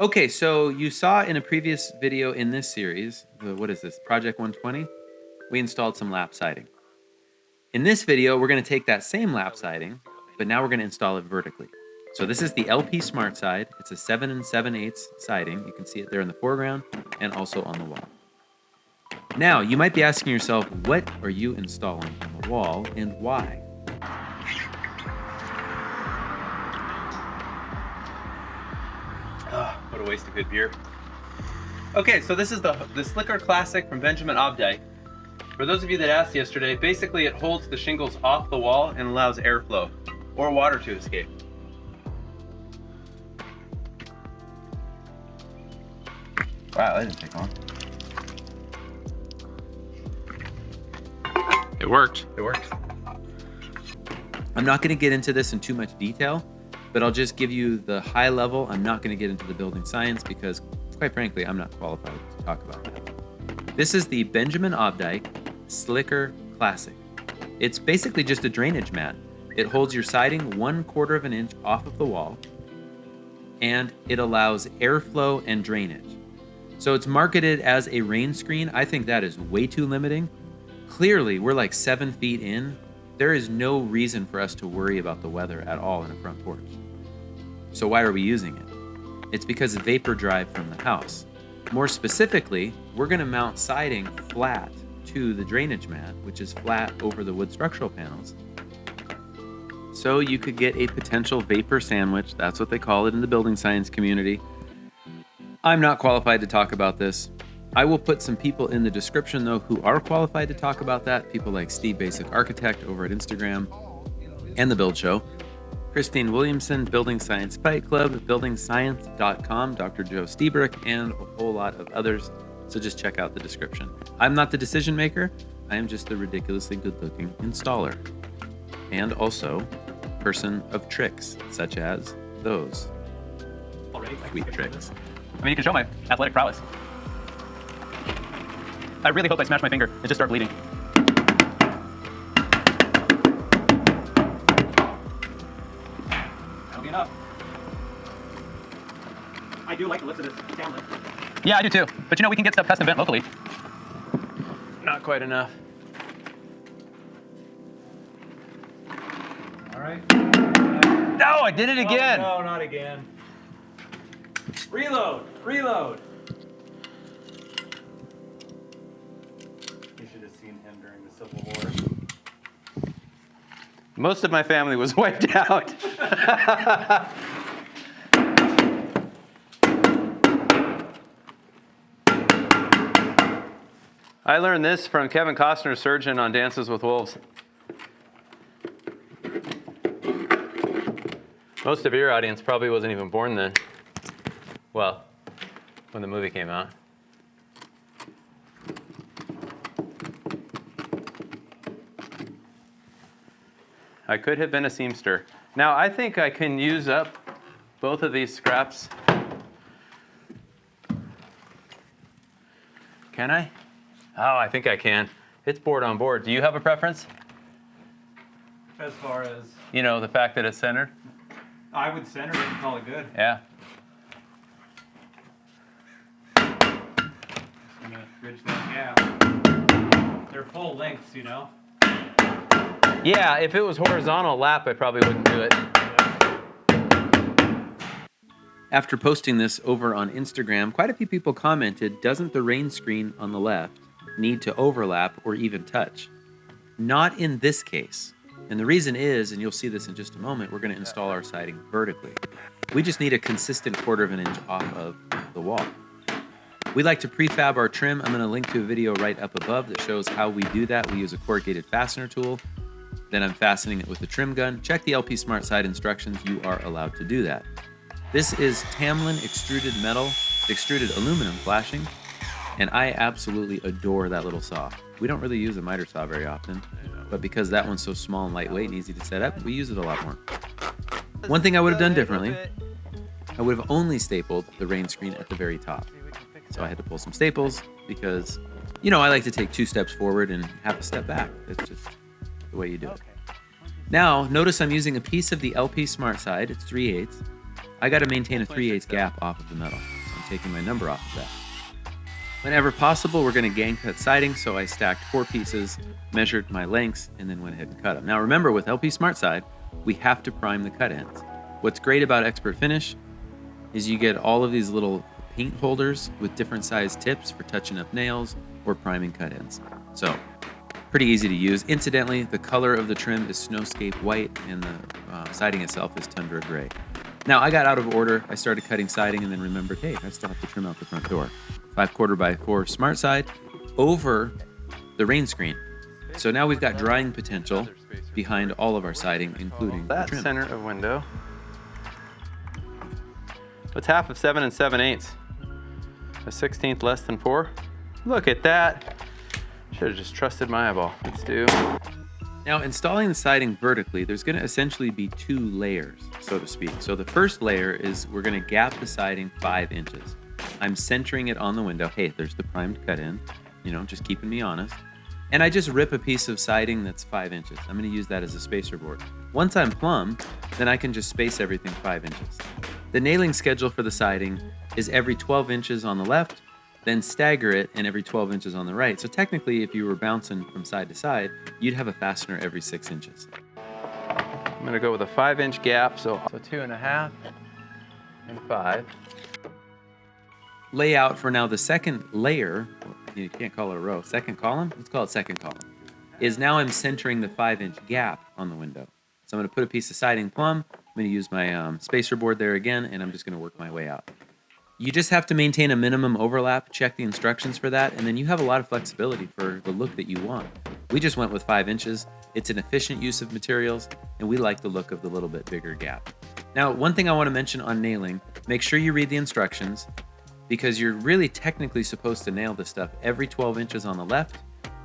Okay, so you saw in a previous video in this series, what is this, Project 120? We installed some lap siding. In this video, we're going to take that same lap siding, but now we're going to install it vertically. So this is the LP SmartSide. It's a 7 7/8 siding. You can see it there in the foreground and also on the wall. Now, you might be asking yourself, what are you installing on the wall and why? What a waste of good beer. Okay, so this is the Slicker Classic from Benjamin Obdyke. For those of you that asked yesterday, basically it holds the shingles off the wall and allows airflow or water to escape. Wow, that didn't take long. It worked. It worked. I'm not going to get into this in too much detail, but I'll just give you the high level. I'm not going to get into the building science because, quite frankly, I'm not qualified to talk about that. This is the Benjamin Obdyke Slicker Classic. It's basically just a drainage mat. It holds your siding 1/4 of an inch off of the wall, and it allows airflow and drainage. So it's marketed as a rain screen. I think that is way too limiting. Clearly, we're like 7 feet in. There is no reason for us to worry about the weather at all in a front porch. So why are we using it? It's because of vapor drive from the house. More specifically, we're going to mount siding flat to the drainage mat, which is flat over the wood structural panels. So you could get a potential vapor sandwich. That's what they call it in the building science community. I'm not qualified to talk about this. I will put some people in the description, though, who are qualified to talk about that. People like Steve Basic Architect over at Instagram and The Build Show. Christine Williamson, Building Science Fight Club, buildingscience.com, Dr. Joe Stiebrick, and a whole lot of others. So just check out the description. I'm not the decision maker. I am just the ridiculously good-looking installer. And also, person of tricks, such as those. Sweet tricks. I mean, you can show my athletic prowess. I really hope I smash my finger and just start bleeding. That'll be enough. I do like the looks of this camera. Yeah, I do too. But you know, we can get stuff custom bent locally. Not quite enough. All right. No, I did it again. Oh, no, not again. Reload. Reload. You should have seen him during the Civil War. Most of my family was wiped out. I learned this from Kevin Costner's surgeon on Dances with Wolves. Most of your audience probably wasn't even born then. Well, when the movie came out. I could have been a seamster. Now, I think I can use up both of these scraps. Can I? Oh, I think I can. It's board on board. Do you have a preference? As far as, You know, the fact that it's centered? I would center it and call it good. Yeah. I'm gonna bridge that gap. They're full lengths, you know. Yeah, if it was horizontal lap, I probably wouldn't do it. After posting this over on Instagram, quite a few people commented, doesn't the rain screen on the left need to overlap or even touch? Not in this case. And the reason is, and you'll see this in just a moment, we're going to install our siding vertically. We just need a consistent 1/4 of an inch off of the wall. We like to prefab our trim. I'm going to link to a video right up above that shows how we do that. We use a corrugated fastener tool. Then I'm fastening it with a trim gun. Check the LP SmartSide instructions. You are allowed to do that. This is Tamlin extruded metal, extruded aluminum flashing, and I absolutely adore that little saw. We don't really use a miter saw very often, but because that one's so small and lightweight and easy to set up, we use it a lot more. One thing I would have done differently, I would have only stapled the rain screen at the very top. So I had to pull some staples because, you know, I like to take 2 steps forward and half a step back. That's just the way you do it. Now, notice I'm using a piece of the LP SmartSide. It's 3/8. I got to maintain a 3/8 gap off of the metal. So I'm taking my number off of that. Whenever possible, we're going to gang cut siding, so I stacked 4 pieces, measured my lengths, and then went ahead and cut them. Now remember, with LP SmartSide, we have to prime the cut ends. What's great about Expert Finish is you get all of these little paint holders with different size tips for touching up nails or priming cut ends. So pretty easy to use. Incidentally, the color of the trim is Snowscape White, and the siding itself is Tundra Gray. Now, I got out of order. I started cutting siding and then remembered, hey, I still have to trim out the front door. 5/4x4 SmartSide over the rain screen. So now we've got drying potential behind all of our siding, including the That trim. center of window. What's half of 7 7/8? A 1/16 less than 4? Look at that. Should have just trusted my eyeball. Let's do. Now, installing the siding vertically, there's going to essentially be 2 layers, so to speak. So the first layer is we're going to gap the siding 5 inches. I'm centering it on the window. Hey, there's the primed cut in, just keeping me honest. And I just rip a piece of siding that's 5 inches. I'm going to use that as a spacer board. Once I'm plumb, then I can just space everything 5 inches. The nailing schedule for the siding is every 12 inches on the left, then stagger it, and every 12 inches on the right. So technically, if you were bouncing from side to side, you'd have a fastener every 6 inches. I'm gonna go with a 5-inch gap, so 2.5 and 5. Layout for now the second layer, you can't call it a row, second column, let's call it second column, is now I'm centering the 5-inch gap on the window. So I'm gonna put a piece of siding plumb, I'm gonna use my spacer board there again, and I'm just gonna work my way out. You just have to maintain a minimum overlap, check the instructions for that, and then you have a lot of flexibility for the look that you want. We just went with 5 inches. It's an efficient use of materials, and we like the look of the little bit bigger gap. Now, one thing I want to mention on nailing, make sure you read the instructions, because you're really technically supposed to nail this stuff every 12 inches on the left,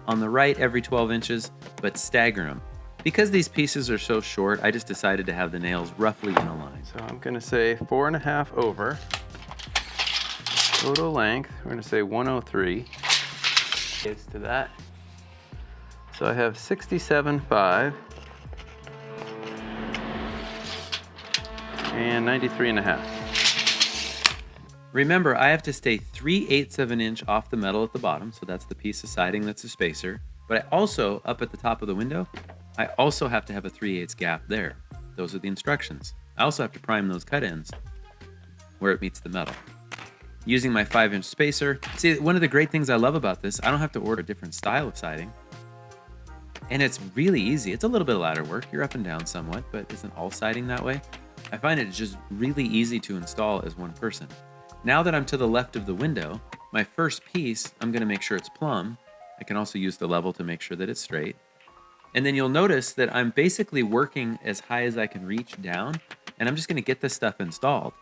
on the right every 12 inches, but stagger them. Because these pieces are so short, I just decided to have the nails roughly in a line. So I'm gonna say 4.5 over. Total length, we're gonna say 103. Is to that. So I have 67.5 and 93.5. Remember, I have to stay 3/8 of an inch off the metal at the bottom, so that's the piece of siding that's a spacer. But I also, up at the top of the window, I also have to have a 3/8 gap there. Those are the instructions. I also have to prime those cut ends where it meets the metal. Using my 5-inch spacer. See, one of the great things I love about this, I don't have to order a different style of siding. And it's really easy. It's a little bit of ladder work. You're up and down somewhat, but isn't all siding that way? I find it just really easy to install as one person. Now that I'm to the left of the window, my first piece, I'm gonna make sure it's plumb. I can also use the level to make sure that it's straight. And then you'll notice that I'm basically working as high as I can reach down, and I'm just gonna get this stuff installed.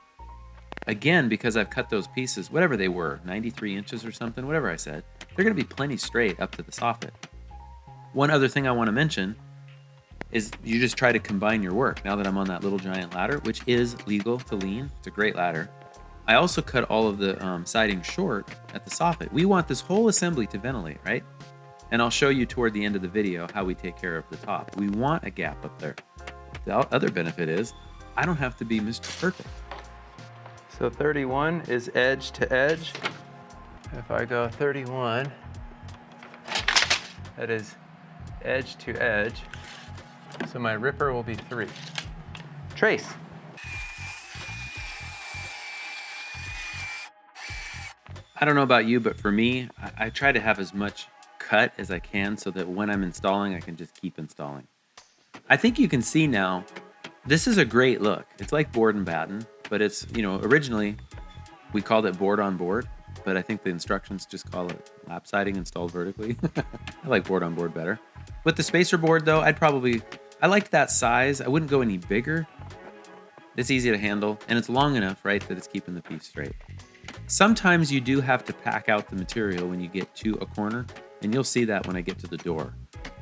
Again, because I've cut those pieces, whatever they were, 93 inches or something, whatever I said, they're gonna be plenty straight up to the soffit. One other thing I wanna mention is you just try to combine your work. Now that I'm on that little giant ladder, which is legal to lean, it's a great ladder. I also cut all of the siding short at the soffit. We want this whole assembly to ventilate, right? And I'll show you toward the end of the video how we take care of the top. We want a gap up there. The other benefit is I don't have to be Mr. Perfect. So 31 is edge to edge. If I go 31, that is edge to edge. So my ripper will be 3. Trace. I don't know about you, but for me, I try to have as much cut as I can so that when I'm installing, I can just keep installing. I think you can see now, this is a great look. It's like board and batten, but it's, originally we called it board on board, but I think the instructions just call it lap siding installed vertically. I like board on board better. With the spacer board though, I liked that size. I wouldn't go any bigger. It's easy to handle and it's long enough, right, that it's keeping the piece straight. Sometimes you do have to pack out the material when you get to a corner, and you'll see that when I get to the door,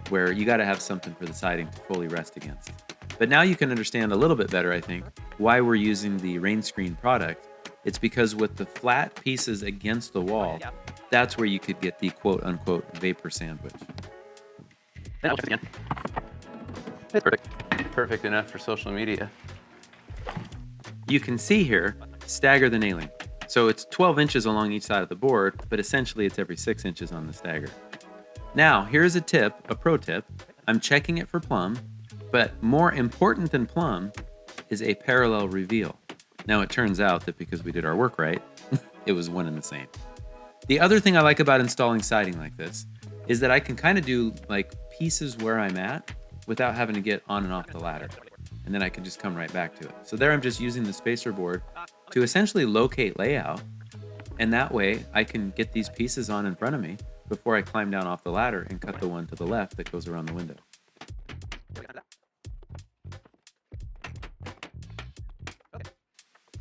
where you got to have something for the siding to fully rest against. But now you can understand a little bit better, I think, why we're using the rain screen product. It's because with the flat pieces against the wall, that's where you could get the quote-unquote vapor sandwich. Then I'll check it again. It's perfect. Perfect enough for social media. you can see here, stagger the nailing. So it's 12 inches along each side of the board, but essentially it's every 6 inches on the stagger. Now, here's a tip, a pro tip. I'm checking it for plumb, but more important than plumb is a parallel reveal. Now, it turns out that because we did our work right, it was one and the same. The other thing I like about installing siding like this is that I can kind of do like pieces where I'm at without having to get on and off the ladder. And then I can just come right back to it. So there I'm just using the spacer board to essentially locate layout. And that way I can get these pieces on in front of me before I climb down off the ladder and cut the one to the left that goes around the window.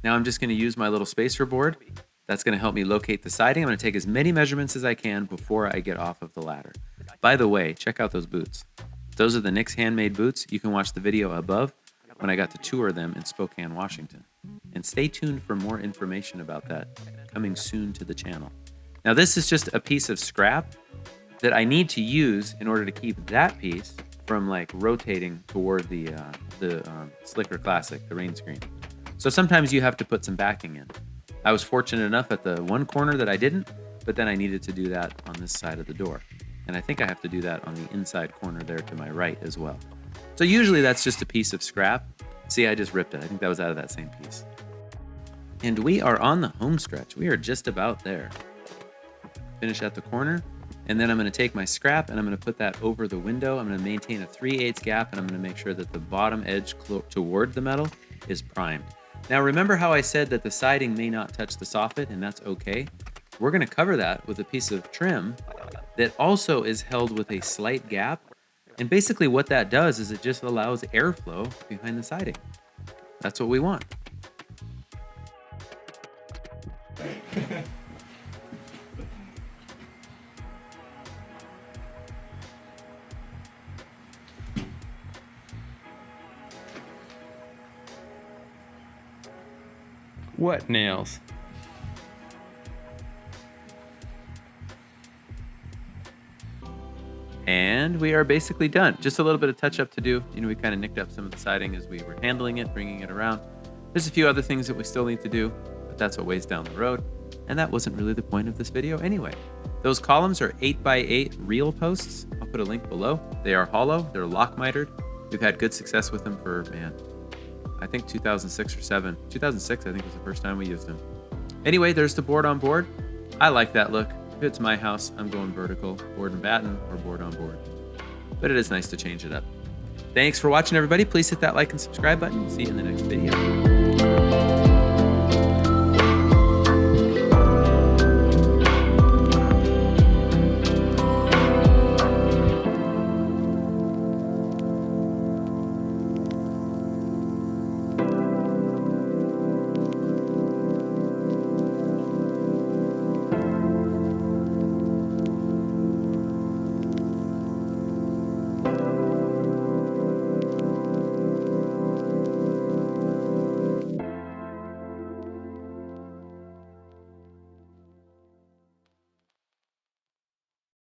Now I'm just going to use my little spacer board. That's going to help me locate the siding. I'm going to take as many measurements as I can before I get off of the ladder. By the way, check out those boots. Those are the Nick's handmade boots. You can watch the video above when I got to tour them in Spokane, Washington. And stay tuned for more information about that coming soon to the channel. Now this is just a piece of scrap that I need to use in order to keep that piece from like rotating toward the Slicker Classic, the rain screen. So sometimes you have to put some backing in. I was fortunate enough at the one corner that I didn't, but then I needed to do that on this side of the door. And I think I have to do that on the inside corner there to my right as well. So usually that's just a piece of scrap. See, I just ripped it. I think that was out of that same piece. And we are on the home stretch. We are just about there. Finish at the corner. And then I'm going to take my scrap and I'm going to put that over the window. I'm going to maintain a 3/8 gap and I'm going to make sure that the bottom edge toward the metal is primed. Now remember how I said that the siding may not touch the soffit, and that's okay? We're going to cover that with a piece of trim that also is held with a slight gap. And basically what that does is it just allows airflow behind the siding. That's what we want. What nails? And we are basically done. Just a little bit of touch up to do. You know, we kind of nicked up some of the siding as we were handling it, bringing it around. There's a few other things that we still need to do, but that's a ways down the road. And that wasn't really the point of this video anyway. Those columns are 8x8 real posts. I'll put a link below. They are hollow, they're lock mitered. We've had good success with them for, man, I think 2006 or 7. 2006, I think, was the first time we used them. Anyway, there's the board on board. I like that look. If it's my house, I'm going vertical, board and batten, or board on board. But it is nice to change it up. Thanks for watching, everybody. Please hit that like and subscribe button. See you in the next video.